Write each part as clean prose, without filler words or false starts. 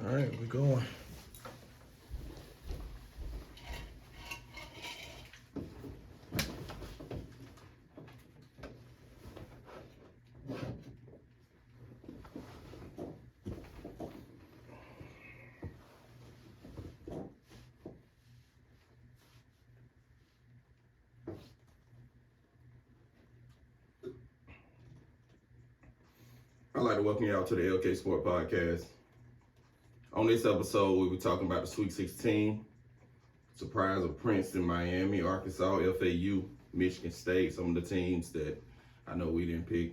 All right, we're going. I'd like to welcome you all to the LK Sport Podcast. On this episode, we'll be talking about the Sweet 16, surprise of Princeton, Miami, Arkansas, FAU, Michigan State, some of the teams that I know we didn't pick.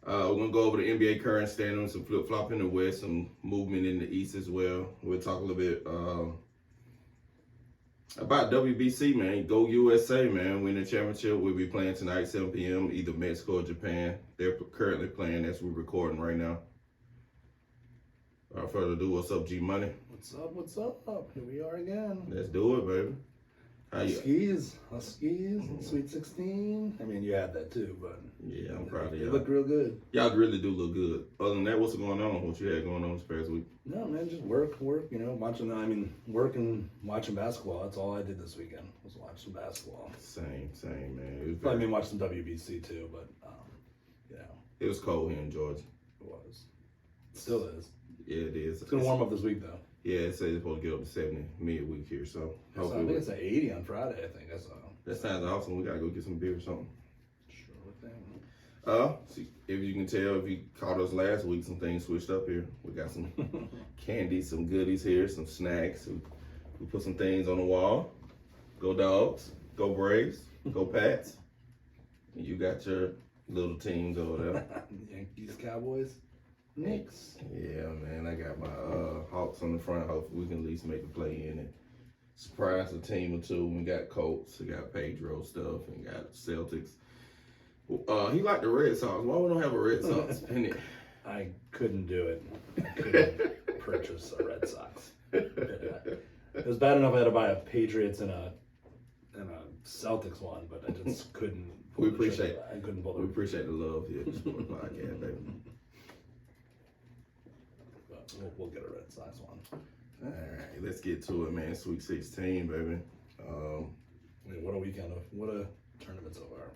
We're going to go over the NBA current standings, some flip-flop in the West, some movement in the East as well. We'll talk a little bit about WBC, man. Go USA, man. Win the championship. We'll be playing tonight, 7 p.m., either Mexico or Japan. They're currently playing as we're recording right now. Without further ado, what's up, G Money? What's up? What's up? Here we are again. Let's do it, baby. How you? Huskies, Sweet 16. I mean, you had that too, but Yeah, I'm proud of you y'all. look real good. Y'all really do look good. Other than that, what's going on? What you had going on this past week? No, man, just work, work and watching basketball. That's all I did this weekend, was watch some basketball. Same, man. Watch some WBC too, but, It was cold here in Georgia. it was. It still is. Yeah, it is. It's going to warm up this week, though. Yeah, it says it's supposed to get up to 70 midweek here, so I think it's at 80 on Friday, I think. I saw. that sounds awesome. We got to go get some beer or something. Sure thing. See, if you can tell, if you caught us last week, some things switched up here. We got some candy, some goodies here, some snacks. We put some things on the wall. Go Dogs, go Braves, go Pats. And you got your little teams over there. Yankees, Cowboys, Knicks. Yeah, man, I got my Hawks on the front. Hopefully we can at least make a play in it. Surprise a team or two. We got Colts, we got Pedro stuff, and got Celtics. He liked the Red Sox. Why we don't have a Red Sox pennant? I couldn't do it. I couldn't purchase a Red Sox. It was bad enough I had to buy a Patriots and a Celtics one, but I just couldn't. We appreciate I couldn't pull We the. appreciate the love here at the Sport Podcast, baby. But we'll get a Red Sox one. All right, let's get to it, man. Sweet 16, baby. What a weekend of what a tournament so far.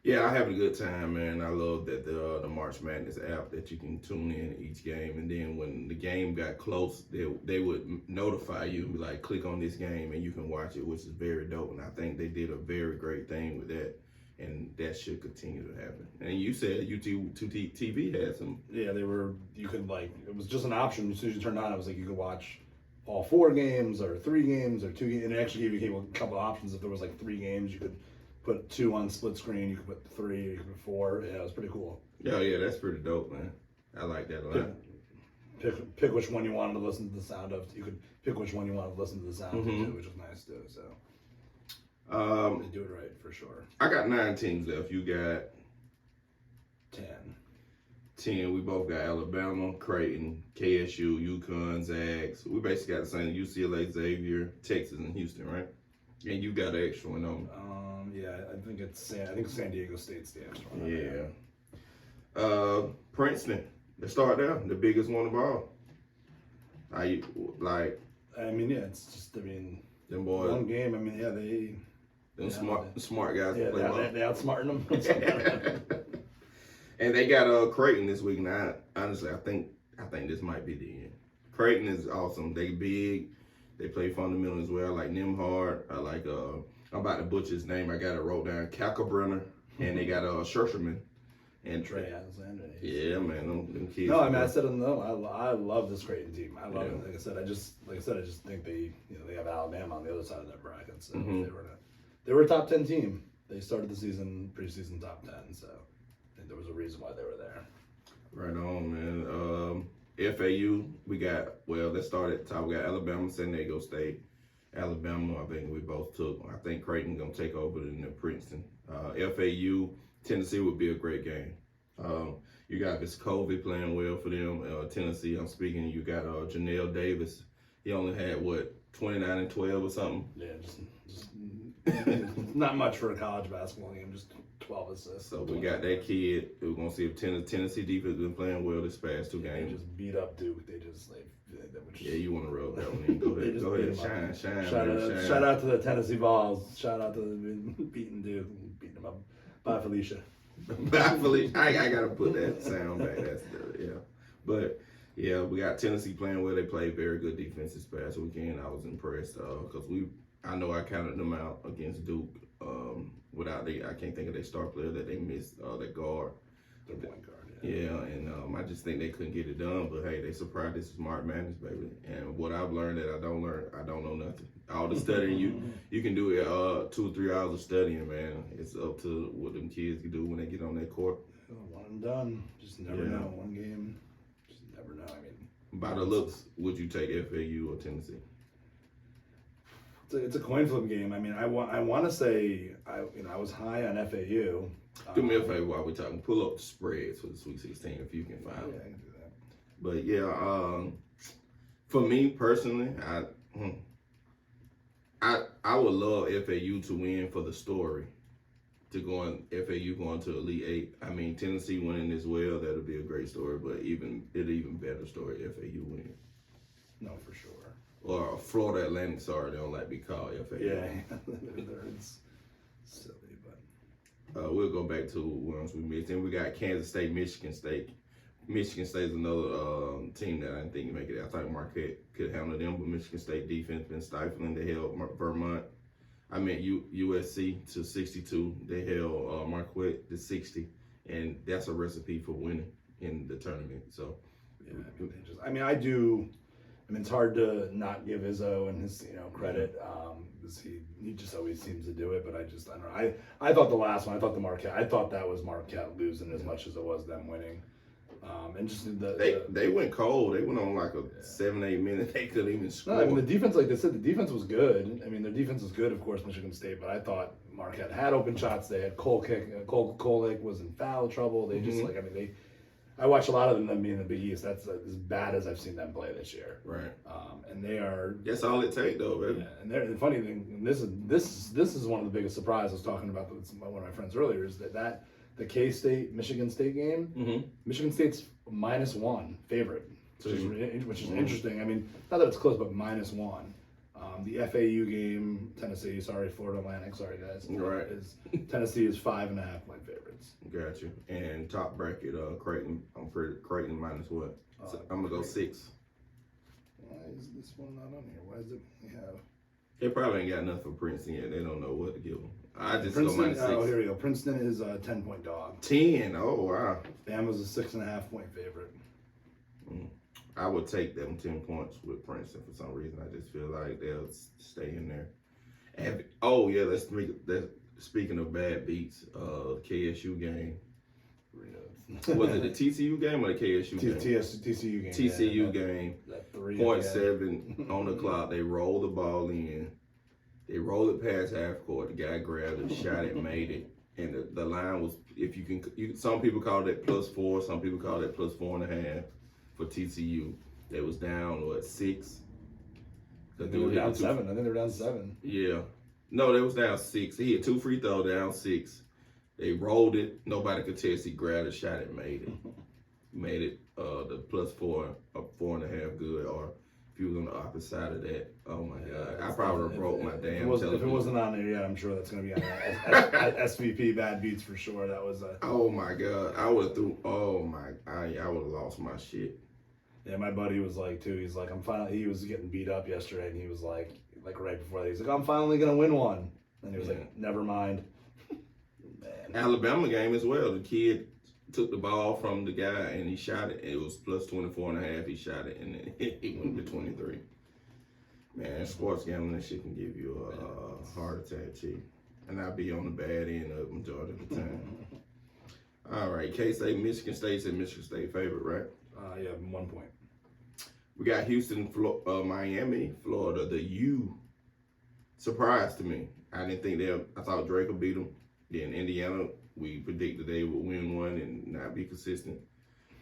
Yeah, I have a good time, man. I love that the March Madness app that you can tune in each game, and then when the game got close, they would notify you and be like, click on this game, and you can watch it, which is very dope. And I think they did a very great thing with that, and that should continue to happen. And you said TV had some. Yeah, they were. You could it was just an option. As soon as you turned it on, it was like you could watch all 4 games or 3 games or 2 games, and it actually gave you a couple of options. If there was 3 games, you could put 2 on split screen. You could put 3. You could put 4. Yeah, it was pretty cool. Yeah, that's pretty dope, man. I like that a lot. Pick which one you wanted to listen to the sound of. You could pick which one you wanted to listen to the sound of too, which was nice too. So they do it right for sure. I got 9 teams left. You got 10. 10. We both got Alabama, Creighton, KSU, UConn, Zags. We basically got the same: UCLA, Xavier, Texas, and Houston, right? And you got an extra one on. Yeah, I think San Diego State stands for Yeah. Princeton. Let's start there. The biggest one of all. How you like? I mean, yeah, it's just Them boys. one game. I mean, yeah, Them smart guys yeah, play ball. they outsmarting them. And they got Creighton this week. Now, honestly, I think this might be the end. Creighton is awesome. They big. They play fundamental as well. I like Nimhard. I like I'm about to butcher his name. I got it wrote down. Kalkbrenner. And they got Schercherman. And Trey Alexander. Yeah, man, them kids. No, I mean, I said I love this Creighton team. I love it. Like I said, I just think they have Alabama on the other side of that bracket. So they were a top 10 team. They started the preseason top 10. So I think there was a reason why they were there. Right on, man. FAU, let's start at the top. We got Alabama, San Diego State. Alabama, I think we both took. I think Creighton going to take over in Princeton. FAU, Tennessee would be a great game. You got Vescovi playing well for them. Tennessee, I'm speaking. You got Janelle Davis. He only had, 29 and 12 or something? Yeah, just Not much for a college basketball game, just 12 assists. So we got that kid. We're gonna see if Tennessee defense been playing well this past 2 They games. just beat up Duke. They just like. Yeah, you want to rub that one in. Go They ahead, just go beat ahead, 'em shine, up. shine. Shout out to the Tennessee Vols. Shout out to the beating Duke, beating them up. Bye, Felicia. Baffling. I gotta put that sound back. That's yeah. But yeah, we got Tennessee playing well. They played very good defense this past weekend. I was impressed because I know I counted them out against Duke. Without I can't think of their star player that they missed. That guard. Their point guard. Yeah, and I just think they couldn't get it done. But hey, they surprised. This is March Madness, baby. And what I've learned that I don't know nothing. All the studying you can do it 2 or 3 hours of studying, man. It's up to what them kids can do when they get on that court. One and done. Just never know. One game. Just never know. I mean, by the looks, would you take FAU or Tennessee? It's a coin flip game. I mean, I want to say I was high on FAU. Do me a favor while we're talking. Pull up the spreads for the Sweet 16 if you can find them. Yeah, I can do that. But yeah, for me personally, I would love FAU to win for the story. FAU going to Elite Eight. I mean, Tennessee winning as well. That'll be a great story. But even better story, FAU winning. No, for sure. Or Florida Atlantic. Sorry, they don't like to be called FAU. Yeah, it's silly, but we'll go back to ones we missed. Then we got Kansas State, Michigan State. Michigan State is another team that I didn't think would make it. I thought Marquette could handle them, but Michigan State defense been stifling. They held Vermont. USC to 62. They held Marquette to 60, and that's a recipe for winning in the tournament. So, yeah, I mean, it's hard to not give Izzo and his credit. Because he just always seems to do it, but I don't know. I thought the last one, I thought that was Marquette losing as much as it was them winning. And just they went cold. They went on like a 7-8 minute. They couldn't even score. No, I mean the defense, like they said, the defense was good. I mean their defense is good, of course, Michigan State. But I thought Marquette had open shots. They had Kolek was in foul trouble. They just I watched a lot of them being in the Big East. That's as bad as I've seen them play this year. Right. And they are. That's all it takes, though, baby. Yeah, and the funny thing, and this is one of the biggest surprises. I was talking about with one of my friends earlier. Is that the K-State Michigan State game? Michigan State's -1 favorite, which is interesting. I mean, not that it's close, but -1. The FAU game, Tennessee, Florida Atlantic, guys. Right. Tennessee is 5.5 point favorites. Got you. And top bracket, Creighton. Creighton minus what? I'm gonna go 6. Why is this one not on here? Why is it? We have. They probably ain't got enough for Princeton yet. They don't know what to give them. I just Princeton, go minus 6. Oh, here we go. Princeton is a 10-point dog. 10. Oh wow. Bama's a 6.5 point favorite. I would take them 10 points with Princeton for some reason. I just feel like they'll stay in there. And, speaking of bad beats, the KSU game. Was it the TCU game or the KSU game? TCU game. TCU game. That 3. 0.7 on the clock. They rolled the ball in. They rolled it past half court. The guy grabbed it, shot it, made it. And the line was, if you can, some people call it +4, some people call it +4.5 for TCU. They was down, 6? They were down 7. I think they were down 7. Yeah. No, they was down 6. He had 2 free throws, down 6. They rolled it. Nobody could test. He grabbed it, shot it, made it. Made it the +4, 4.5 good. Or if you was on the opposite side of that, oh my God. I probably would have broke my damn television. If it wasn't on there yet, I'm sure that's going to be on SVP Bad Beats for sure. That was a... Oh my God. I would have lost my shit. Yeah, my buddy was like, too. He's like, he was getting beat up yesterday, and he was like right before that, he's like, I'm finally going to win one. And he was like, never mind. Man. Alabama game as well. The kid took the ball from the guy, and he shot it. It was +24.5. He shot it, and then it went to 23. Man, sports gambling, that shit can give you a heart attack, chief. And I'll be on the bad end of the majority of the time. All right, K-State, Michigan State said Michigan State favorite, right? Yeah, 1 point. We got Houston, Miami, Florida. The U surprised to me. I didn't think I thought Drake would beat them. Then Indiana, we predicted they would win one and not be consistent.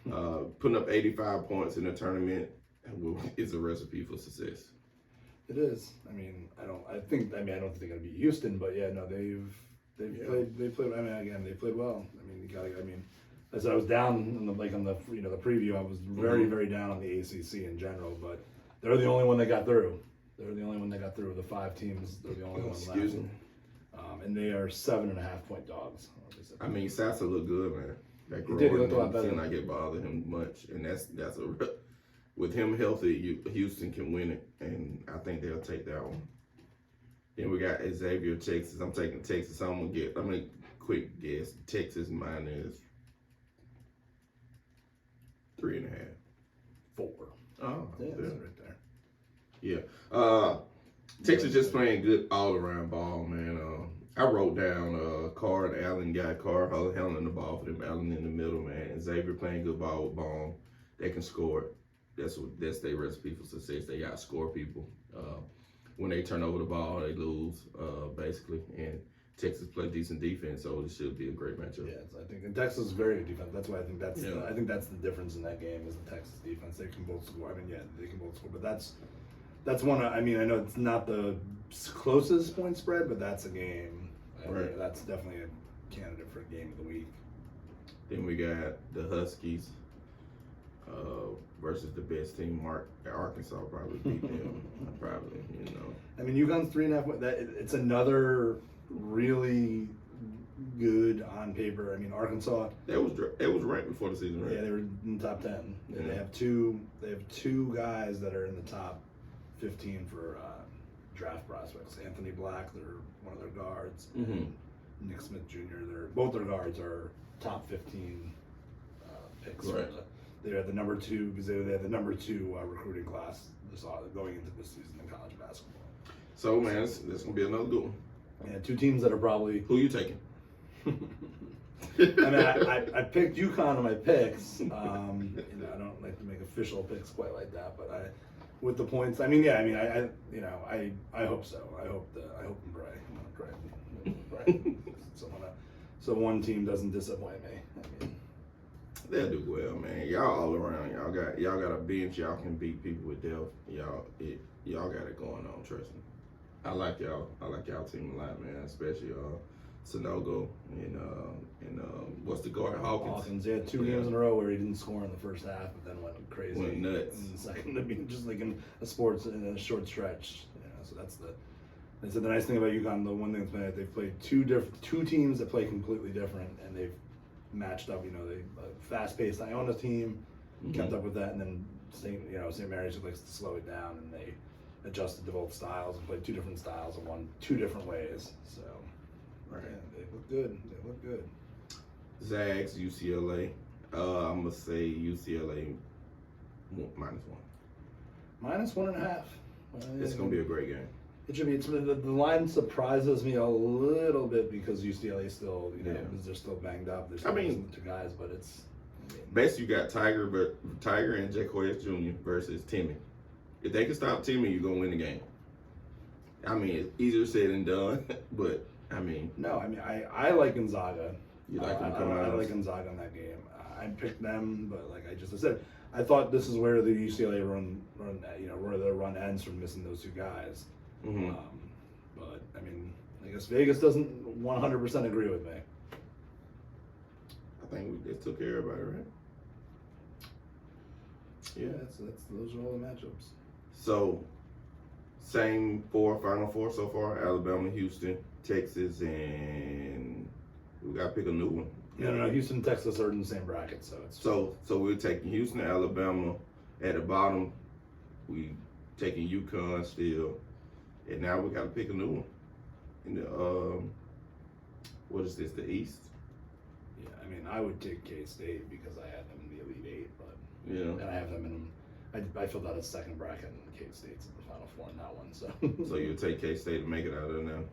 Putting up 85 points in the tournament is a recipe for success. It is. I mean, I don't think they're gonna beat Houston, but yeah, no, they've played. I mean, again, they played well. I mean, you gotta. I mean, as I was down on the the preview, I was very down on the ACC in general, but they're the only one that got through. They're the only one that got through. The 5 teams, they're the only one left. Excuse me. And they are 7.5-point dogs. I mean, Sasa looked good, man. That He did. He looked a lot better. Seemed like it bothered him much, and that's with him healthy, Houston can win it, and I think they'll take that one. Then we got Xavier, Texas. I'm taking Texas. I'm gonna quick guess. Texas minus 3.5. 4. Oh, Yeah, yeah. that's right there. Yeah. Texas just playing good all around ball, man. I wrote down Carr and Allen got Carr handling the ball for them, Allen in the middle, man. And Xavier playing good ball with Baum. They can score. That's their recipe for success. They outscore people. When they turn over the ball, they lose, basically. And Texas play decent defense, so it should be a great matchup. Yeah, I think and Texas is very good defense. That's why I think that's Yeah. I think that's the difference in that game is the Texas defense. They can both score. I mean, yeah, they can both score, but that's one. I mean, I know it's not the closest point spread, but that's a game. Right. That's definitely a candidate for game of the week. Then we got the Huskies versus the best team, Arkansas probably beat them. Probably, you know. I mean, UConn's 3.5. It's another really good on paper. I mean, Arkansas. It was ranked before the season, right? Yeah, they were in the top 10. Yeah. They have two guys that are in the top 15 for draft prospects. Anthony Black, they're one of their guards. Mm-hmm. And Nick Smith Jr. Both their guards are top 15 picks. Right. They are the number 2 because they have the number 2 recruiting class going into this season in college basketball. So man, this gonna be another good one. And 2 teams that are probably. Who you taking? I mean, I picked UConn in my picks. You know, I don't like to make official picks quite like that, but with the points. I mean, yeah. I mean, I hope so. I hope and pray. I'm gonna pray. So one team doesn't disappoint me. I mean, They'll do well, man. Y'all all around. Y'all got a bench. Y'all can beat people with depth. Y'all got it going on. Trust me. I like y'all. I like y'all team a lot, man. Especially Sanogo and what's the guard? Hawkins. He had 2 games in a row where he didn't score in the first half, but then went crazy. Went nuts. In the second, I mean, just like in a sports in a short stretch. You know, so that's the. They said the nice thing about UConn, the one thing that's been they've played two teams that play completely different, and they've matched up. You know, they fast-paced Iona team kept up with that, and then St. Mary's likes to slow it down, and they adjusted to both styles and played 2 different styles and won 2 different ways. So. Right. Yeah, they look good. They look good. Zags, UCLA. I'm gonna say UCLA -1. -1.5. It's gonna be a great game. It should be. The line surprises me a little bit because UCLA still, because they're still banged up. There's still the 2 guys, but it's. Basically, you got Tiger and Jacoyes Jr. versus Timmy. If they can stop Timmy, you're gonna win the game. I mean, it's easier said than done, but. I mean, no. I mean, I like Gonzaga. You like them coming I out? like Gonzaga in that game. I picked them, but like I said, I thought this is where the UCLA run, where their run ends from missing those 2 guys. Mm-hmm. But I mean, I guess Vegas doesn't 100% agree with me. I think we just took care of everybody, right? Yeah, those are all the matchups. So, same Final four so far: Alabama, Houston, Texas, and we gotta pick a new one. No. Houston and Texas are in the same bracket, so it's. So we're taking Houston, Alabama at the bottom. We taking UConn still, and now we gotta pick a new one. In the what is this? The East. Yeah, I mean, I would take K-State because I had them in the Elite 8, but Yeah. and I have them in. I filled out a second bracket, and K-State's in the Final Four in that one. So. So you take K-State and make it out of there now.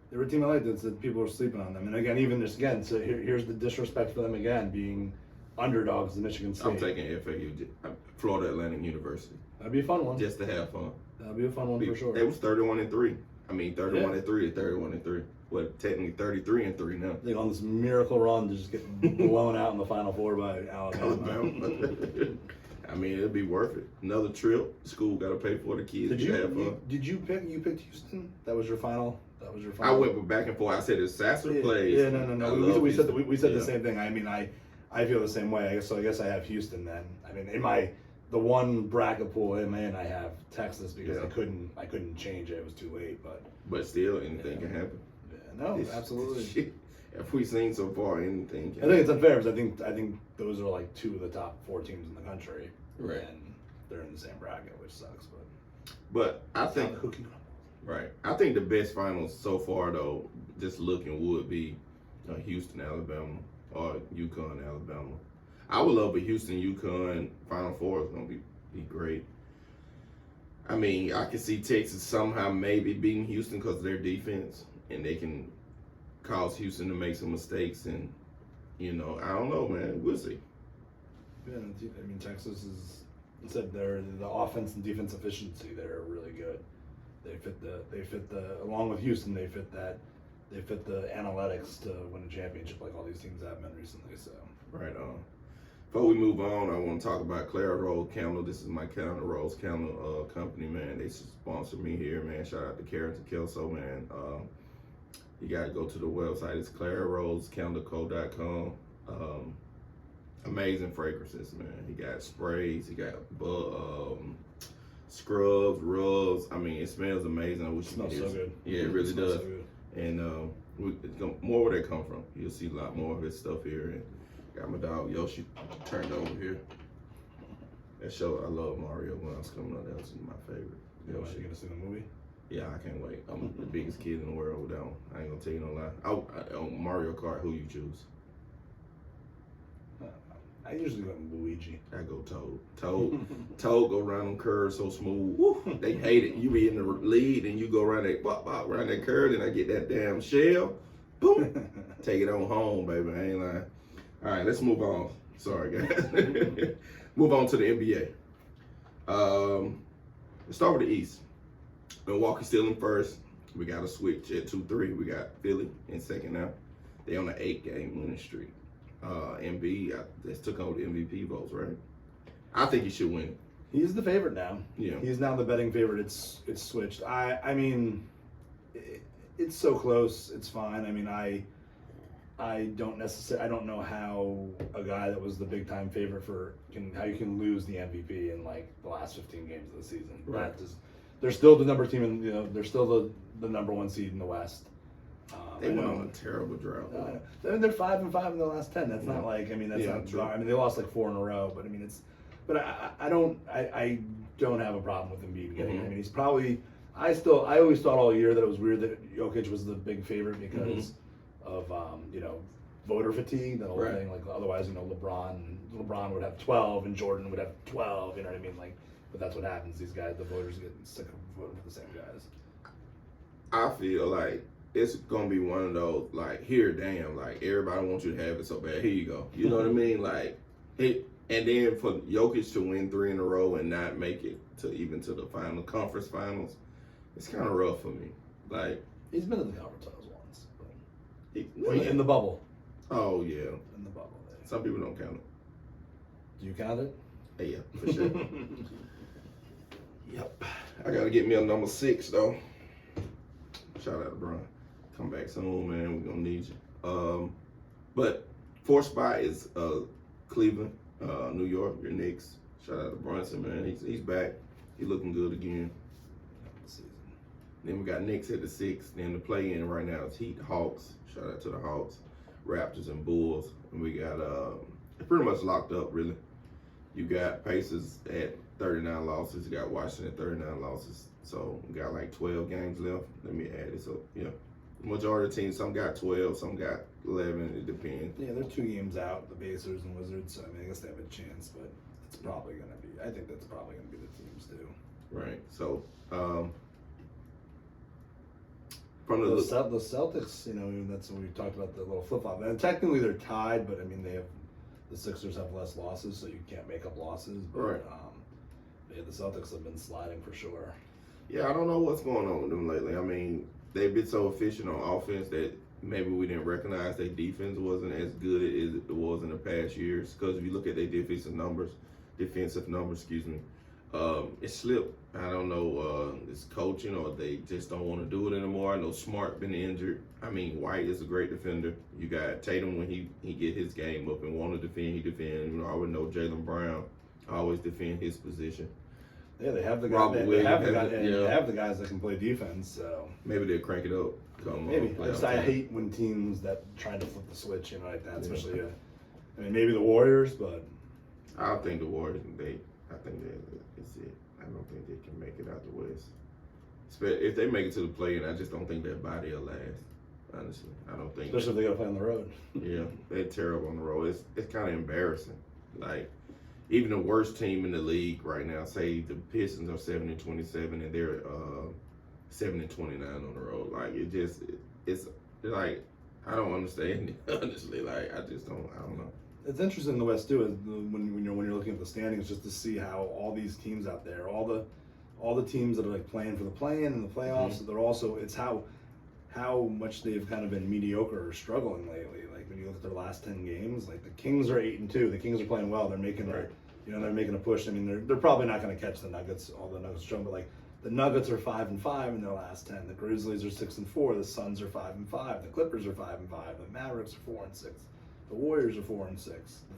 They were a team I liked that people were sleeping on them, and again, so here's the disrespect for them again being underdogs to Michigan State. I'm taking FAU, Florida Atlantic University, That'd be a fun one. just to have fun. That'd be a fun one for sure. They was 31-3. I mean, 31-3 to 31-3. Well, technically 33-3 now. They on this miracle run to just get blown out in the Final Four by Alabama. I mean, it'd be worth it. Another trip. School got to pay for the kids. Did to have fun. you picked Houston? That was your final. I went back and forth. I said if Sasser plays. Yeah, no. We said Yeah. the same thing. I mean, I feel the same way. I guess I have Houston then. I mean, the one bracket pool in I have Texas because I couldn't change it. It was too late. But still, anything can happen. Yeah, no, absolutely. Shit. If we've seen so far, anything can I think it's unfair because I think those are like two of the top 4 teams in the country, Right. and they're in the same bracket, which sucks. But I But think the cookie crumbles. right. I think the best finals so far, though, just looking would be Houston, Alabama, or UConn, Alabama. I would love a Houston, UConn Final Four. It's gonna be great. I mean, I can see Texas somehow maybe beating Houston because of their defense, and they can cause Houston to make some mistakes. And I don't know, man. We'll see. Yeah, I mean, Texas is. You said the offense and defense efficiency. They're really good. They fit the along with Houston. They fit the analytics to win a championship like all these teams have been recently. So Right on. Before we move on, I want to talk about Clara Rose Candle. This is my Candle Rose Candle company, man. They sponsor me here, man. Shout out to Carrington Kelso, man. You got to go to the website. It's ClaraRoseCandleCo.com. Amazing fragrances, man. He got sprays. He got scrubs, rubs. I mean, it smells amazing. I wish it smells so good. Yeah, it really smells does. so good. And more where they come from. You'll see a lot more of his stuff here. And got my dog Yoshi turned over here. That show, I love Mario when I was coming up. That was my favorite. Yoshi, you gonna see the movie? Yeah, I can't wait. I'm the biggest kid in the world with that one. I ain't gonna tell you no lie. On Mario Kart, who you choose? I usually go with Luigi. I go Toad. Toad go around them curves so smooth. Woo, they hate it. You be in the lead and you go around that around that curve, and I get that damn shell. Boom. Take it on home, baby. I ain't lying. All right, let's move on. Sorry, guys. Move on to the NBA. Let's start with the East. Milwaukee still in first. We got a switch at 2-3. We got Philly in second now. They on an 8-game winning streak. Embiid just took over the MVP votes, right? I think he should win. He's the favorite now. Yeah. He's now the betting favorite. It's switched. I mean, it's so close. It's fine. I mean, I don't know how a guy that was the big time favorite how you can lose the MVP in like the last 15 games of the season. Right. They're still the number team, and they're still the number 1 seed in the West. They went on a terrible drought. They're 5-5 in the last 10. That's not like, I mean, that's not true. I mean, they lost like 4 in a row, but I mean, I don't have a problem with Embiid getting it. I mean, he's probably. I always thought all year that it was weird that Jokic was the big favorite because of voter fatigue, that whole thing. Like otherwise, LeBron would have 12 and Jordan would have 12. You know what I mean? Like, but that's what happens. These guys, the voters get sick of voting for the same guys. I feel like it's gonna be one of those like, here, damn, like everybody wants you to have it so bad. Here you go. You know what I mean? Like, and then for Jokic to win 3 in a row and not make it to the conference finals, it's kind of rough for me. Like, he's been in the conference finals once, but in the bubble. Oh yeah, in the bubble. Some people don't count it. Do you count it? Yeah, for sure. Yep. I gotta get me a number 6 though. Shout out to Brian. Come back soon, man. We're gonna need you. But 4th spot is Cleveland, New York, your Knicks. Shout out to Brunson, man. He's back. He's looking good again. Then we got Knicks at the 6th. Then the play-in right now is Heat, Hawks. Shout out to the Hawks, Raptors, and Bulls. And we got pretty much locked up, really. You got Pacers at 39 losses. You got Washington at 39 losses. So we got like 12 games left. Let me add this up. Yeah. Majority of teams, some got 12, some got 11. It depends. Yeah, they're 2 games out, the Pacers and Wizards. So I mean, I guess they have a chance, but it's probably gonna be. I think that's probably gonna be the teams too. Right. So from the Celtics, that's when we talked about the little flip flop. And technically they're tied, but I mean the Sixers have less losses, so you can't make up losses. But, right. Yeah, the Celtics have been sliding for sure. Yeah, I don't know what's going on with them lately. I mean, they've been so efficient on offense that maybe we didn't recognize their defense wasn't as good as it was in the past years. Because if you look at their defensive numbers, defensive numbers, excuse me. It slipped. I don't know, it's coaching or they just don't want to do it anymore. I know Smart been injured. I mean, White is a great defender. You got Tatum when he get his game up and want to defend, he defend. You know, I would know Jaylen Brown always defend his position. Yeah, they have the Robert guys. They Williams, have the guys that can play defense. So maybe they'll crank it up. Maybe. I hate when teams that try to flip the switch, like that. Especially, I mean, maybe the Warriors, but I think the Warriors. I think that's it. I don't think they can make it out the West. If they make it to the play-in, I just don't think that body will last. Honestly, I don't think. Especially if they got to play on the road. Yeah, they're terrible on the road. It's kind of embarrassing. Like, even the worst team in the league right now, say the Pistons are 7-27 and they're 7-29 on the road. Like, it's like, I don't understand it, honestly. Like, I don't know. It's interesting in the West too, is when you're looking at the standings, just to see how all these teams out there, all the teams that are like playing for the play-in and the playoffs, Mm-hmm. they're also, it's how much they've kind of been mediocre or struggling lately. Like when you look at their last 10 games, like the Kings are 8-2. The Kings are playing well. They're making they're making a push. I mean, they're probably not going to catch the Nuggets, all the Nuggets shown, but like the Nuggets are 5-5 in their last 10. The Grizzlies are 6-4. The Suns are 5-5. The Clippers are 5-5. The Mavericks are 4-6. The Warriors are 4-6. The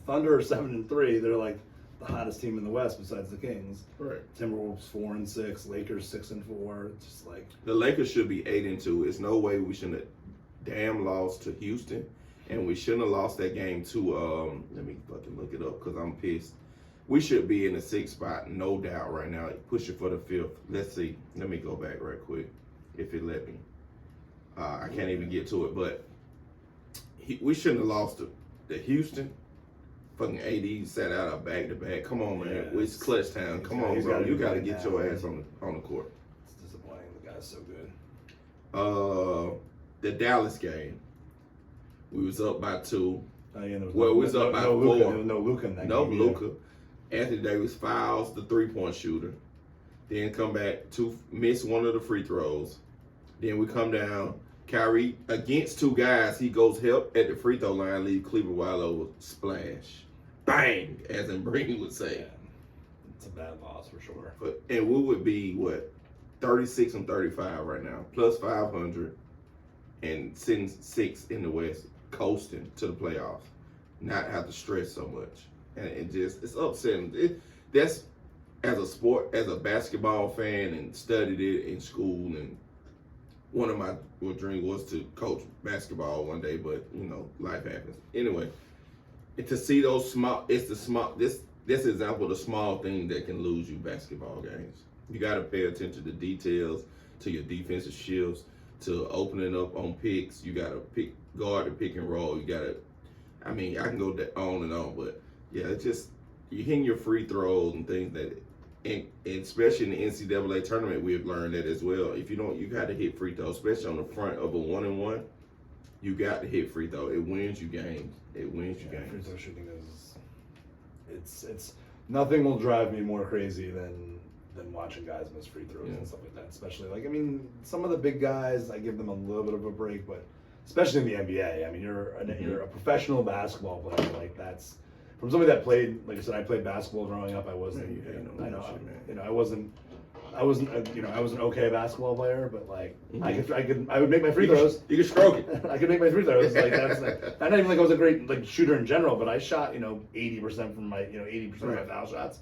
Thunder are 7-3. They're like the hottest team in the West besides the Kings. Right. Timberwolves 4-6. Lakers 6-4. It's just like the Lakers should be 8-2. It's no way we shouldn't have damn lost to Houston, and we shouldn't have lost that game to. Let me fucking look it up because I'm pissed. We should be in the 6th spot, no doubt, right now. Pushing for the 5th. Let's see. Let me go back right quick, if it let me. I can't even get to it, but we shouldn't have lost to Houston. Fucking AD sat out a back-to-back. Come on, man. Yeah, It's clutch time. Come on, bro. You got to get your ass on the court. it's disappointing. The guy's so good. The Dallas game. We was up by 2. There was Well, we was up by 4. Luka. There was no Luka in that No game. Luka. Anthony Davis fouls the 3-point shooter. Then come back to miss one of the free throws. Then we come down. Kyrie against 2 guys. He goes help at the free throw line. Leave Cleveland wide open. Splash. Bang, as in Brady would say. Yeah. It's a bad loss for sure. And we would be, 36-35 right now. Plus 500. And sitting 6th in the West. Coasting to the playoffs. Not have to stress so much. And it's upsetting. That's, as a basketball fan and studied it in school, and one of my dreams was to coach basketball one day, but life happens. Anyway, to see those this example of the small thing that can lose you basketball games. You got to pay attention to details, to your defensive shifts, to opening up on picks. You got to guard the pick and roll. You got to, I can go on and on, but yeah, it's just, you hitting your free throws and things that, and especially in the NCAA tournament, we've learned that as well. If you don't, you got to hit free throws, especially on the front of a 1-and-1. You got to hit free throw. It wins you games. Free throw shooting it's nothing will drive me more crazy than watching guys miss free throws and stuff like that. Especially some of the big guys, I give them a little bit of a break, but especially in the NBA. You're a professional basketball player. Like that's from somebody that played. Like I said, I played basketball growing up. I wasn't. I wasn't an okay basketball player, but I would make my free throws. You could stroke it. I could make my free throws. Not even like I was a great shooter in general, but I shot 80% from my 80% of my foul shots.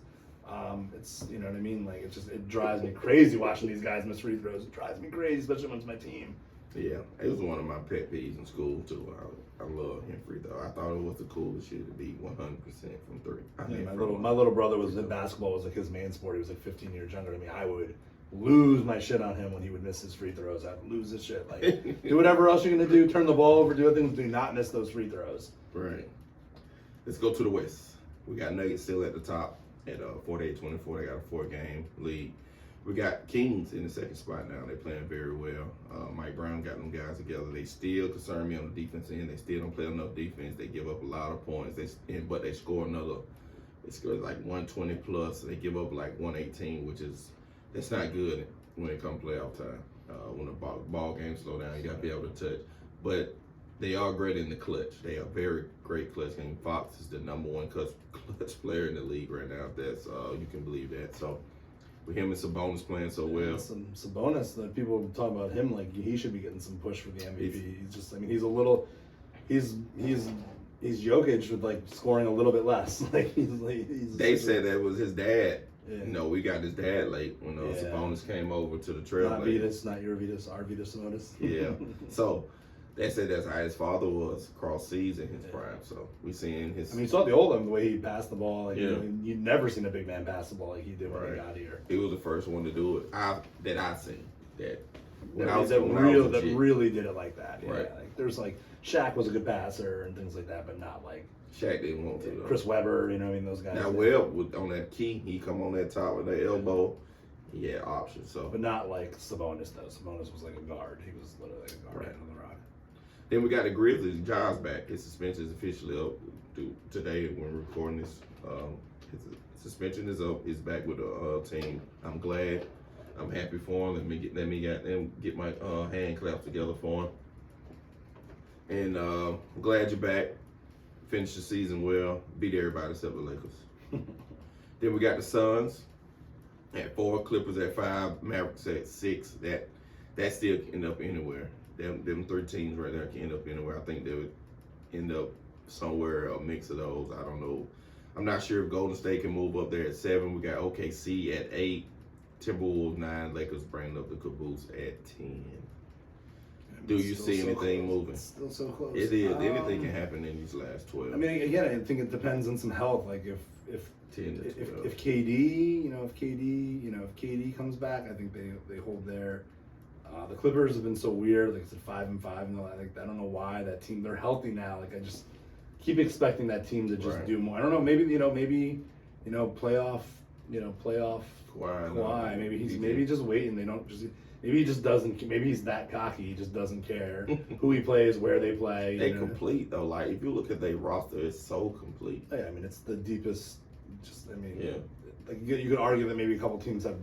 It's what I mean. Like it drives me crazy watching these guys miss free throws. It drives me crazy, especially when it's my team. Yeah, it was one of my pet peeves in school too. I love hitting free throw. I thought it was the coolest shit to be 100% from 3. My little brother was in basketball. Was like his main sport. He was like 15 years younger than me. I would lose my shit on him when he would miss his free throws. I'd lose his shit. Like do whatever else you're gonna do. Turn the ball over. Do other things. Do not miss those free throws. Right. Let's go to the West. We got Nuggets still at the top at 48-24. They got a 4-game lead. We got Kings in the 2nd spot now. They're playing very well. Mike Brown got them guys together. They still concern me on the defense end. They still don't play enough defense. They give up a lot of points. But they score they score like 120 plus. They give up like 118, that's not good when it comes playoff time. When the ball game slow down, you got to be able to touch. But they are great in the clutch. They are very great clutch game. Fox is the number 1 clutch player in the league right now. If that's you can believe that. So with him and Sabonis playing so well, Some Sabonis, that people talk about him like he should be getting some push for the MVP. He's Jokic with like scoring a little bit less. They said that was his dad. Yeah. No, we got his dad late when Sabonis came over to the Trailblazers. Not Vitas, not your Vitas, our Vitas Sabonis. Yeah. So they said that's how his father was across seas in his prime. So we seeing his. I mean, you saw the old him, the way he passed the ball. Like, Yeah. you've never seen a big man pass the ball like he did when he got here. He was the first one to do it that I seen. That Really did it like that. Yeah. Right. Like, there's like Shaq was a good passer and things like that, but not like Shaq didn't want to. Chris Webber. Those guys. Now Webb was on that key. He come on that top with that elbow. He had options. So, but not like Sabonis though. Sabonis was like a guard. He was literally like a guard Right. on the rock. then we got the Grizzlies. Ja's back. His suspension is officially up today when we're recording this. His suspension is up. He's back with the team. I'm glad. I'm happy for him. Let me get my hand claps together for him. And I'm glad you're back. Finish the season well. Beat everybody except the Lakers. Then we got the Suns at 4, Clippers at 5, Mavericks at 6. That still can end up anywhere. Them 3 teams right there can end up anywhere. I think they would end up somewhere, a mix of those. I don't know. I'm not sure if Golden State can move up there at 7. We got OKC at 8, Timberwolves 9, Lakers bringing up the caboose at 10. Do you see anything moving? It's still so close. It is. Anything can happen in these last 12. I mean, again, I think it depends on some health. Like if 10 to 12. if KD, if KD comes back, I think they hold their. The Clippers have been so weird. Like I said, 5-5, and I don't know why that team. They're healthy now. Like I just keep expecting that team to just do more. I don't know. Maybe playoff. Kawhi. Maybe just waiting. They don't just. Maybe he just doesn't. Maybe he's that cocky. He just doesn't care who he plays, where they play. They complete though. Like if you look at their roster, it's so complete. Yeah, I mean it's the deepest. Yeah. Like you could argue that maybe a couple teams have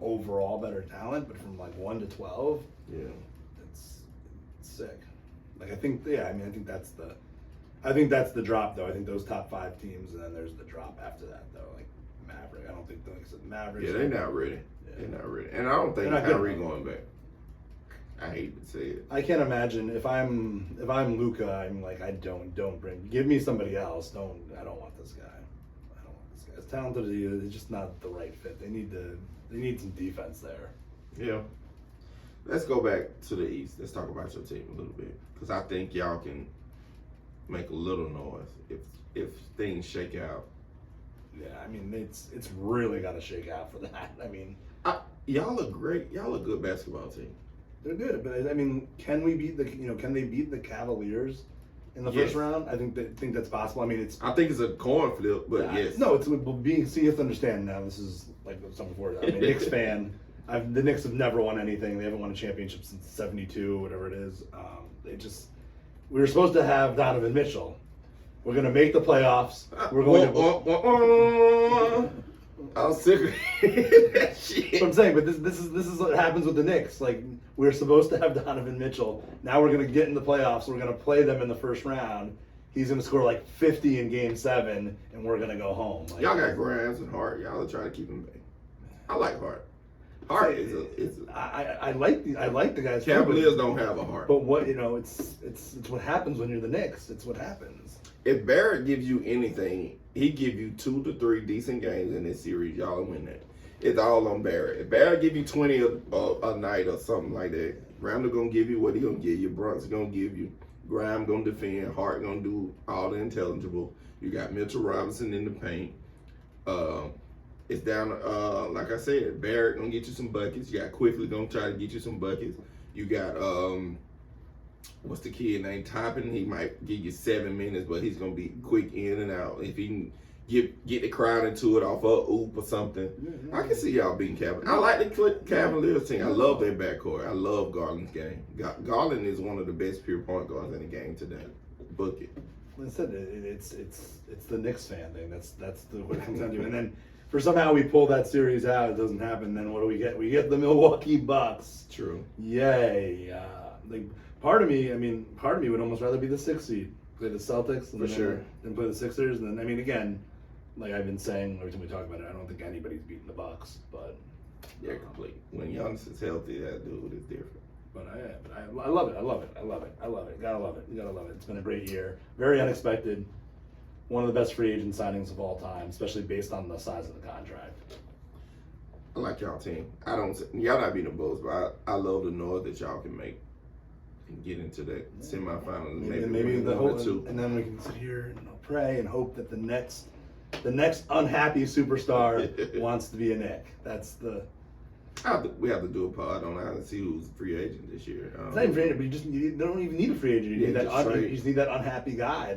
overall better talent, but from like 1 to 12, it's sick. Like I think that's the drop though. I think those top 5 teams, and then there's the drop after that though. Like Maverick, I don't think like I said, Mavericks. Yeah, they're not ready. Yeah. They're not ready, and I don't think Kyrie going back. I hate to say it. I can't imagine if I'm Luka, I'm like give me somebody else. I don't want this guy. As talented as he is, it's just not the right fit. They need some defense there. Yeah. Let's go back to the East. Let's talk about your team a little bit, because I think y'all can make a little noise if things shake out. Yeah, I mean it's really got to shake out for that. I mean, y'all look great. Y'all look good basketball team. They're good, but I mean, can they beat the Cavaliers in the first round? I think that's possible. I mean, I think it's a coin flip, but yes. No, it's being. See, you have to understand now. This is like something before. I'm a Knicks fan. The Knicks have never won anything. They haven't won a championship since '72, whatever it is. We were supposed to have Donovan Mitchell. We're going to make the playoffs. We're going to. I'm sick of that shit. That's what I'm saying, but this is what happens with the Knicks. Like we're supposed to have Donovan Mitchell. Now we're going to get in the playoffs. We're going to play them in the first round. He's going to score like 50 in Game 7, and we're going to go home. Like, y'all got Grimes and Hart. Y'all are trying to keep him back. I like Hart. Hart is I like the guys. Cavaliers don't have a heart. But what it's what happens when you're the Knicks. It's what happens. If Barrett gives you anything, he give you 2 to 3 decent games in this series. Y'all win that. It's all on Barrett. If Barrett give you 20 a night or something like that, Randall gonna give you what he gonna give you. Brunson gonna give you. Graham gonna defend. Hart gonna do all the intelligible. You got Mitchell Robinson in the paint. It's down. Like I said, Barrett gonna get you some buckets. You got Quickly gonna try to get you some buckets. You got what's the kid name? Toppin. He might give you 7 minutes, but he's gonna be quick in and out. If he can get the crowd into it off a oop or something, I can see y'all beating Cavaliers. I like the Cavaliers team. I love their backcourt. I love Garland's game. Garland is one of the best pure point guards in the game today. Book it. Like I said, it's the Knicks fan thing. That's what it comes down to. And then for somehow we pull that series out, it doesn't happen. Then what do we get? We get the Milwaukee Bucks. True. Yay! Part of me would almost rather be the 6th seed, play the Celtics, and then play the Sixers. And then again, like I've been saying every time we talk about it, I don't think anybody's beating the Bucks, but They're complete. When Giannis is healthy, that dude is different. But I love it. I love it. I love it. I love it. Gotta love it. You gotta love it. It's been a great year. Very unexpected. One of the best free agent signings of all time, especially based on the size of the contract. I like y'all team. Y'all not beating the Bulls, but I love the noise that y'all can make and get into that semifinal and maybe the win whole, one or two. and then we can sit here and pray and hope that the next unhappy superstar wants to be a Knick. That's the. We have to do a pod on that and see who's free agent this year. It's not even free agent, but you don't even need a free agent. You just need that unhappy guy.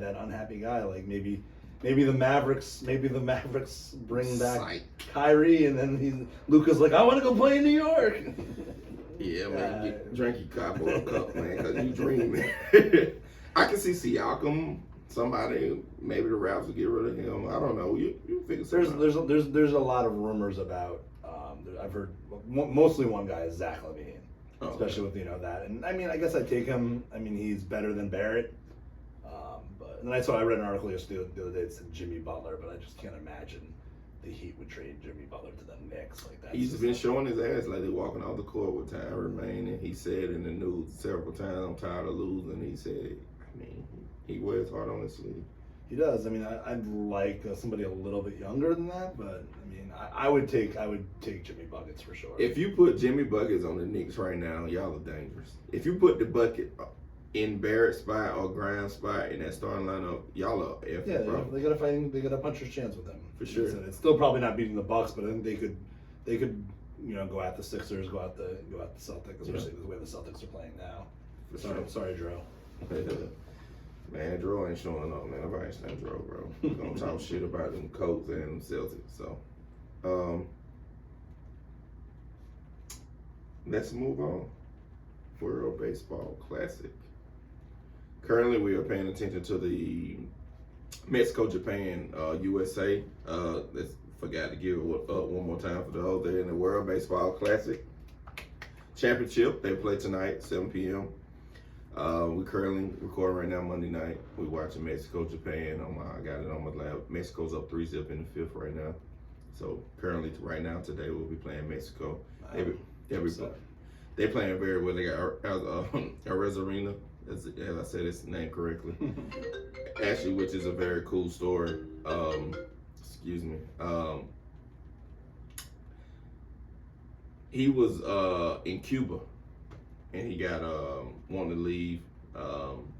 Like maybe the Mavericks bring back Kyrie, and then Luka's like, I want to go play in New York. Yeah, man, drink your copper a cup, man, because you dreaming. I can see Siakam. Somebody, maybe the Raps will get rid of him. I don't know. You figure something out. There's a lot of rumors about. I've heard mostly one guy is Zach LaVine, especially with that. And I mean, I guess I take him. I mean, he's better than Barrett. But and I read an article yesterday the other day that said Jimmy Butler, but I just can't imagine the Heat would trade Jimmy Butler to the Knicks like that. He's been showing his ass like they're walking off the court with time remaining. He said in the news several times, "I'm tired of losing." He said, I mean, he wears hard on his sleeve. He does. I mean, I'd like somebody a little bit younger than that, but I mean, I would take Jimmy Buckets for sure. If you put Jimmy Buckets on the Knicks right now, y'all are dangerous. If you put the bucket in Barrett's spot or Grimes' spot in that starting lineup, y'all are effing. Yeah, they got a fighting. They got a puncher's chance with him for sure. It's still probably not beating the Bucks, but I think they could go at the Sixers, go at the Celtics, especially the way the Celtics are playing now. Sorry, Dro. Man, Dro ain't showing up, man. Nobody ain't saying Dro, bro. We're gonna talk shit about them Colts and them Celtics. So, let's move on. World Baseball Classic. Currently, we are paying attention to the Mexico, Japan, USA. Let's forgot to give it up one more time for the whole day in the World Baseball Classic Championship. They play tonight, 7 p.m. We currently recording right now Monday night. We watching Mexico, Japan. I got it on my lap. Mexico's up 3-0 in the fifth right now. So currently, right now, today we'll be playing Mexico. They're playing very well. They got Arozarena, as I said his name correctly. Actually, which is a very cool story. Excuse me. He was in Cuba, and he got wanted to leave.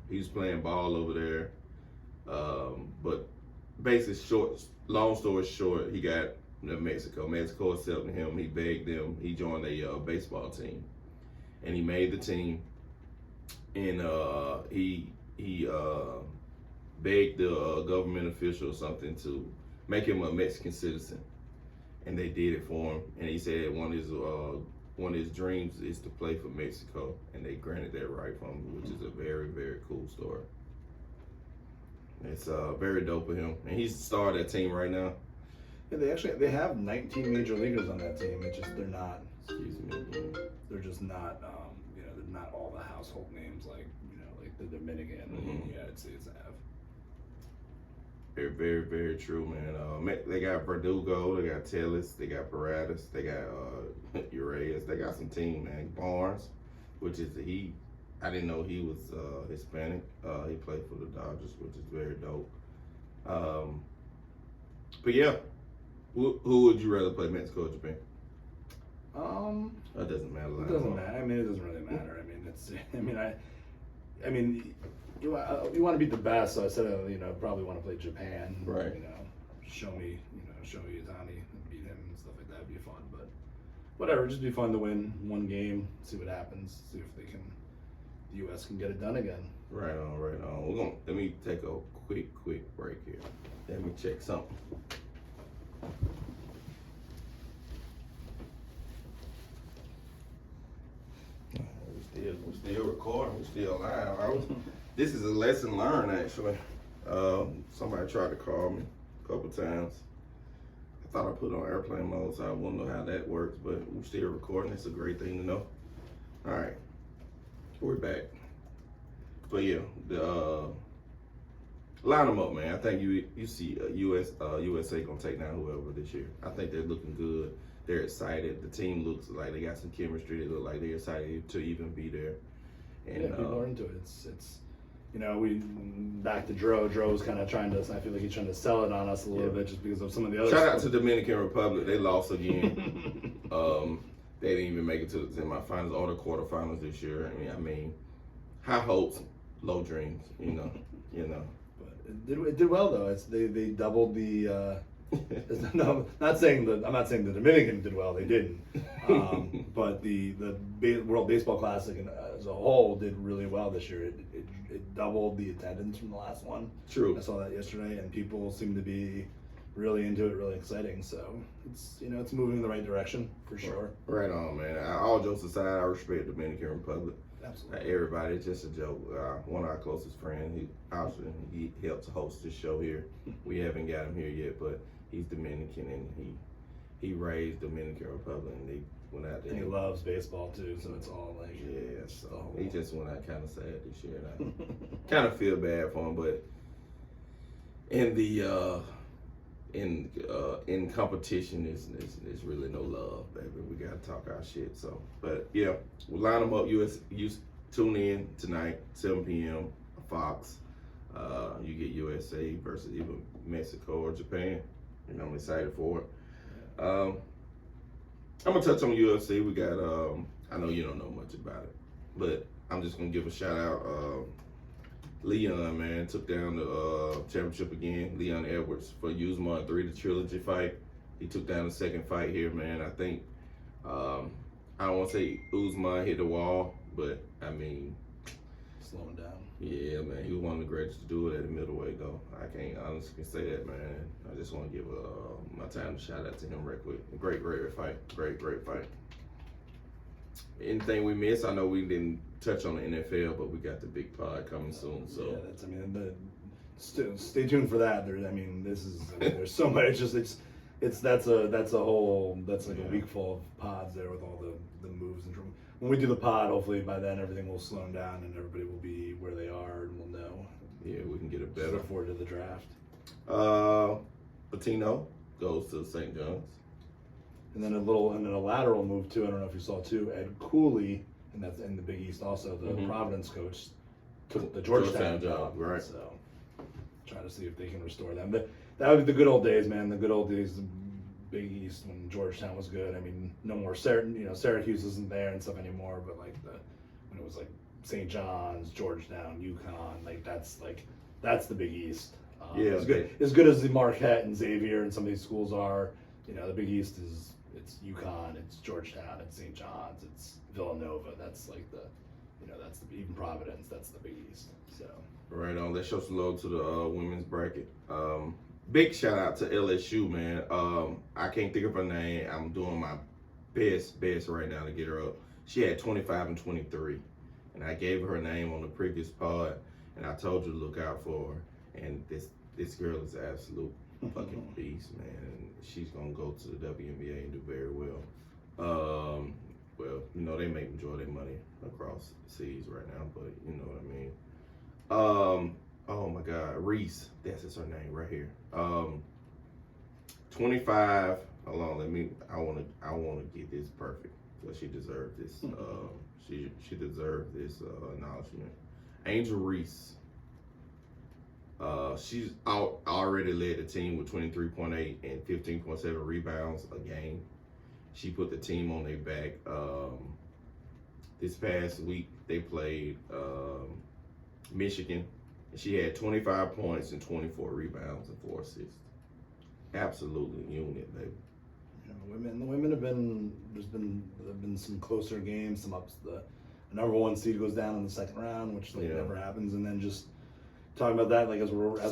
He was playing ball over there, but basically, long story short, he got to Mexico. Mexico accepted him. He begged them. He joined a baseball team, and he made the team. And he begged the government official or something to make him a Mexican citizen, and they did it for him. And he said one of his dreams is to play for Mexico, and they granted that right for him, which is a very, very cool story. It's very dope of him, and he's the star of that team right now. Yeah, they have 19 major leaguers on that team. It's just they're not. Excuse me. They're just not. They're not all the household names like the Dominican and the United States have. They're very, very true, man. They got Verdugo, they got Tellez, they got Paradas, they got Urias, they got some team, man. Barnes, which is I didn't know he was Hispanic. He played for the Dodgers, which is very dope. But yeah, who would you rather play, Mexico or Japan? That doesn't matter. It doesn't matter. I mean, it doesn't really matter. I mean, it's. I mean, you want to beat the best. So I said, probably want to play Japan. Right. Show me Yatani and beat him and stuff like that. Would be fun. But whatever, just be fun to win one game, see what happens, see if the U.S. can get it done again. Right on. Let me take a quick break here. Let me check something. We're still recording. We're still live. This is a lesson learned, actually. Somebody tried to call me a couple times. I thought I put it on airplane mode, so I wouldn't know how that works, but we're still recording. It's a great thing to know. All right. We're back. But yeah, line them up, man. I think you see USA gonna take down whoever this year. I think they're looking good. They're excited. The team looks like they got some chemistry. They look like they're excited to even be there. And yeah, people are into it. It's we back to Dro. Dro's kind of trying to. I feel like he's trying to sell it on us a little bit just because of some of the other. Shout out to Dominican Republic. They lost again. They didn't even make it to the semifinals or the quarterfinals this year. I mean, high hopes, low dreams. But it did well though. They doubled the. No, I'm not saying the Dominican did well. They didn't. But the World Baseball Classic as a whole did really well this year. It doubled the attendance from the last one. True. I saw that yesterday, and people seem to be really into it, really exciting. So it's it's moving in the right direction for sure. Right on, man. All jokes aside, I respect Dominican Republic. Absolutely. Everybody, it's just a joke. One of our closest friends, he helps host this show here. We haven't got him here yet, but he's Dominican and he raised Dominican Republic and they went out there. And he loves baseball too, so it's all like he just went out kind of sad this year. And I kind of feel bad for him, but in the in competition is really no love, baby. We gotta talk our shit. So, but yeah, we'll line them up. You tune in tonight, 7 p.m. Fox. You get USA versus either Mexico or Japan. I'm excited for it. I'm gonna touch on UFC. We got I know you don't know much about it, but I'm just gonna give a shout out. Leon, man, took down the championship again. Leon Edwards for Usman 3, the trilogy fight. He took down the second fight here, man. I think I don't want to say Usman hit the wall, but I mean, slowing down. Yeah, man, he was one of the greatest to do it at the middleweight, though. I can't honestly say that, man. I just want to give my time to shout out to him right quick. Great fight. Great fight. Anything we missed? I know we didn't touch on the NFL, but we got the big pod coming soon. So yeah, stay tuned for that. There's so much. That's like a week full of pods there with all the moves and when we do the pod, hopefully by then everything will slow down and everybody will be where they are and we'll know. Yeah, we can get it better. Look forward to the draft. Patino goes to St. John's. And then a lateral move too. I don't know if you saw too. Ed Cooley, and that's in the Big East also. The Providence coach took the Georgetown job. Right. So try to see if they can restore them. But that would be the good old days, man. The good old days, the Big East when Georgetown was good. I mean, no more Syracuse isn't there and stuff anymore. But when it was like St. John's, Georgetown, UConn, that's the Big East. As good as the Marquette and Xavier and some of these schools are. The Big East it's UConn, it's Georgetown, it's St. John's, it's Villanova. That's that's even Providence. That's the Big East. So right on. Let's show some love to the women's bracket. Big shout out to LSU, man. I can't think of her name. I'm doing my best right now to get her up. She had 25 and 23, and I gave her name on the previous pod, and I told you to look out for her. And this girl is an absolute fucking beast, man. And she's gonna go to the WNBA and do very well. They make majority of their money across seas right now, but you know what I mean. Oh my God, Reese, that's her name right here. 25. Hold on, I wanna get this perfect because she deserved this. She deserved this acknowledgement. Angel Reese. She's already led the team with 23.8 and 15.7 rebounds a game. She put the team on their back. This past week they played Michigan. She had 25 points and 24 rebounds and 4 assists. Absolutely unit, baby. The women have been. There's been some closer games, some ups. The number 1 seed goes down in the second round, which never happens, and then just. Talking about that,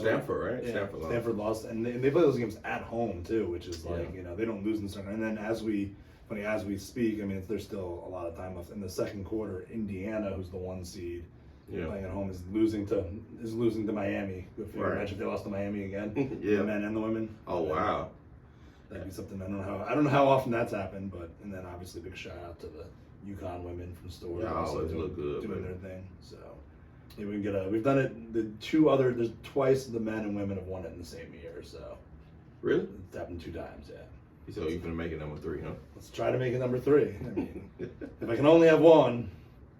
Stanford, right? Yeah, Stanford lost, and they play those games at home too, which is they don't lose in the second. And then as we speak, there's still a lot of time left in the second quarter. Indiana, who's the 1 seed, playing at home, is losing to Miami. Imagine if they lost to Miami again. The men and the women. Oh wow, that'd be something. I don't know how often that's happened, but and then obviously big shout out to the UConn women from Storrs. Always look good, doing their thing. So. Yeah, we've done it. There's twice the men and women have won it in the same year. So Really? it's happened 2 times. Yeah. So you're gonna make it number 3, huh? Let's try to make it number 3. I mean, if I can only have one,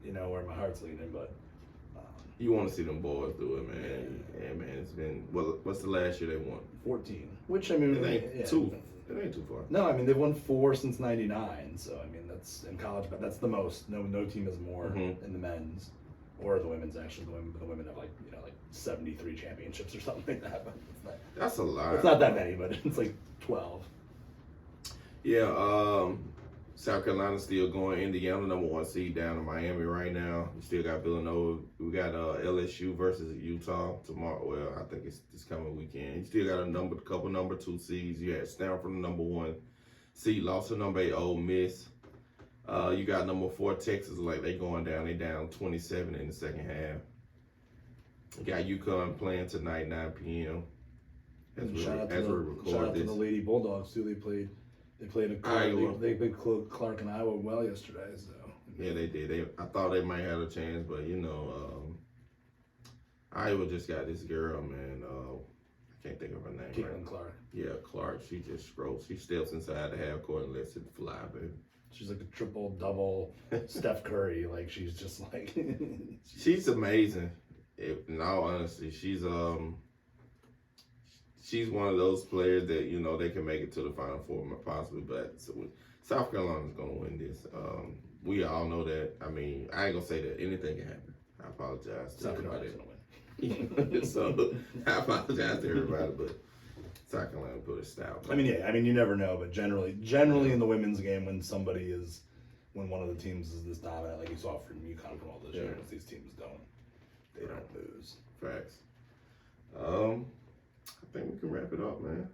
where my heart's leaning. But You want to see them boys do it, man. Yeah, man. It's been what's the last year they won? 14. Which I mean, It ain't too far. No, I mean they've won 4 since '99. So I mean that's in college, but that's the most. No team has more Mhm. in the men's or the women's. Actually, the women have like 73 championships or something like that. But That's a lot. it's not that many, but it's like 12. Yeah, South Carolina still going. Indiana, number 1 seed down in Miami right now. We still got Villanova. We got LSU versus Utah tomorrow. Well, I think it's this coming weekend. You still got a couple number 2 seeds. You had Stanford, the number 1 seed, lost to number 8 Ole Miss. You got number 4 Texas, like they going down. They down 27 in the second half. You got UConn playing tonight, 9 p.m. As we Shout out record to this. the Lady Bulldogs too. They played Iowa. They played Clark and Iowa well yesterday. So Yeah, they did. I thought they might have a chance, but Iowa just got this girl, man. I can't think of her name. Caitlin Clark. Yeah, Clark. She just scrolls. She steps inside the half court and lets it fly, baby. She's like a triple double Steph Curry. Like she's just like She's amazing. In all honesty, she's one of those players that they can make it to the Final Four possibly, but South Carolina's gonna win this. We all know that. I mean, I ain't gonna say that anything can happen. I apologize to South everybody. Carolina's gonna win. So I apologize to everybody, but South Carolina put a stout. I mean, you never know, but generally in the women's game, when one of the teams is this dominant, like you saw from UConn from all those years, these teams don't lose. Facts. I think we can wrap it up, man.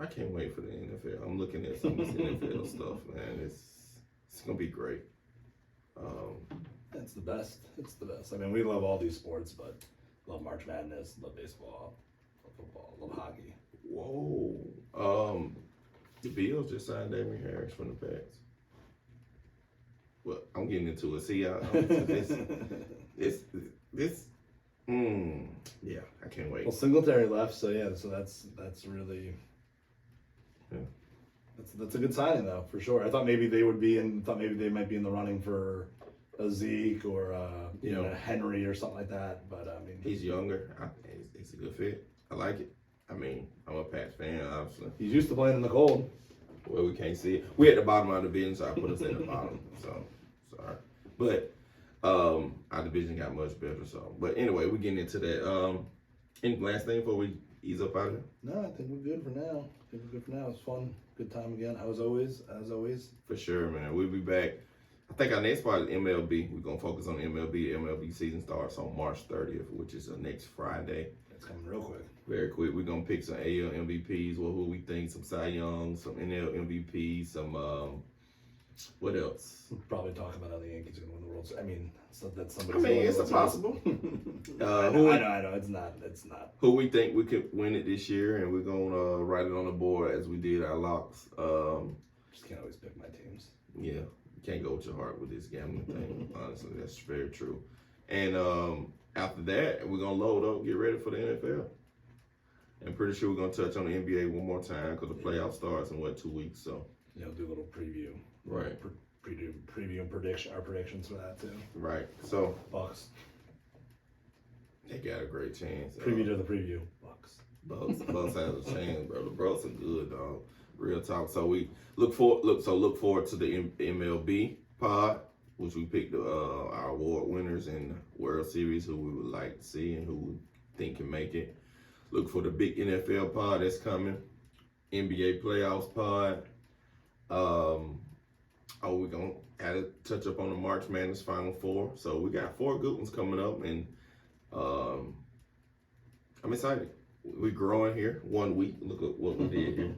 I can't wait for the NFL. I'm looking at some of this NFL stuff, man. It's gonna be great. It's the best. It's the best. I mean, we love all these sports, but love March Madness, love baseball, love football, love hockey. Whoa. The Bills just signed Damien Harris from the Pats. Well, I'm getting into it. See, yeah, I can't wait. Well, Singletary left, so yeah, so that's really, that's a good signing though, for sure. I thought maybe they might be in the running for a Zeke or a Henry or something like that. But I mean, he's younger. It's a good fit. I like it. I mean, I'm a Pats fan, obviously. He's used to playing in the cold. Well, we can't see it. We're at the bottom of the division, so I put us at the bottom. So, sorry. But our division got much better. So, but anyway, we're getting into that. Any last thing before we ease up out of here? No, I think we're good for now. It's fun. Good time again. As always. For sure, man. We'll be back. I think our next part is MLB. We're going to focus on MLB. MLB season starts on March 30th, which is next Friday. It's coming real quick. Very quick. We're going to pick some AL MVPs, who we think, some Cy Young, some NL MVPs, some, what else? We'll probably talk about how the Yankees are going to win the World Series. I mean, that's somebody. I mean, it's possible. I know. It's not. Who we think we could win it this year, and we're going to write it on the board as we did our locks. Just can't always pick my teams. Yeah. You can't go with your heart with this gambling thing. Honestly, that's very true. And after that, we're going to load up, get ready for the NFL. I'm pretty sure we're going to touch on the NBA one more time because the playoff starts in, 2 weeks? So do a little preview. Right. Preview and predictions for that too. Right. So Bucks. They got a great chance. Preview to the preview. Bucks has a chance, bro. The Bucks are good, dog. Real talk. So we look forward to the MLB pod, which we picked our award winners in World Series who we would like to see and who we think can make it. Look for the big NFL pod that's coming. NBA playoffs pod. We're gonna add a touch up on the March Madness Final Four. So we got 4 good ones coming up, and I'm excited. We're growing here 1 week. Look at what we did here.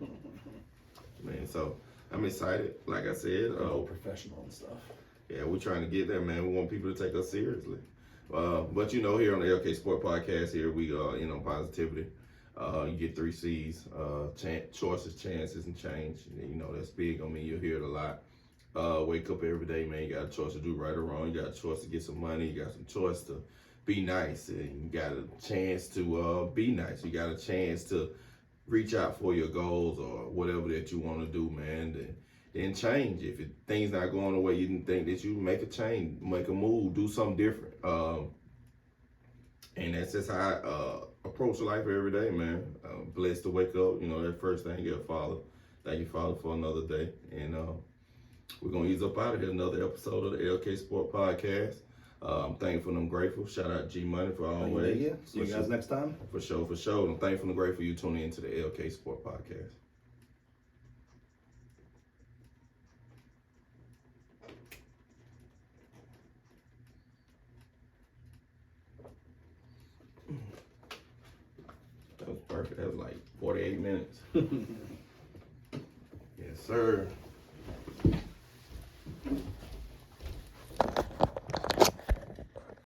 Man, so I'm excited. Like I said, professional and stuff. Yeah, we're trying to get there, man. We want people to take us seriously. But here on the LK Sport Podcast, here we positivity. You get 3 C's: choices, chances, and change. That's big on me. You'll hear it a lot. wake up every day, man. You got a choice to do right or wrong. You got a choice to get some money. You got some choice to be nice, and you got a chance to be nice. You got a chance to reach out for your goals or whatever that you want to do, man. Then change. If things not going the way you didn't think, that you make a change, make a move, do something different. And that's just how I approach life every day, man. Blessed to wake up. That first thing you Father. Thank you, Father, for another day. And we're going to ease up out of here. Another episode of the LK Sport Podcast. I'm thankful and I'm grateful. Shout out G Money for always. See you guys next time. For sure. I'm thankful and grateful you tuning into the LK Sport Podcast. That was perfect. That was like 48 minutes. Yes, sir.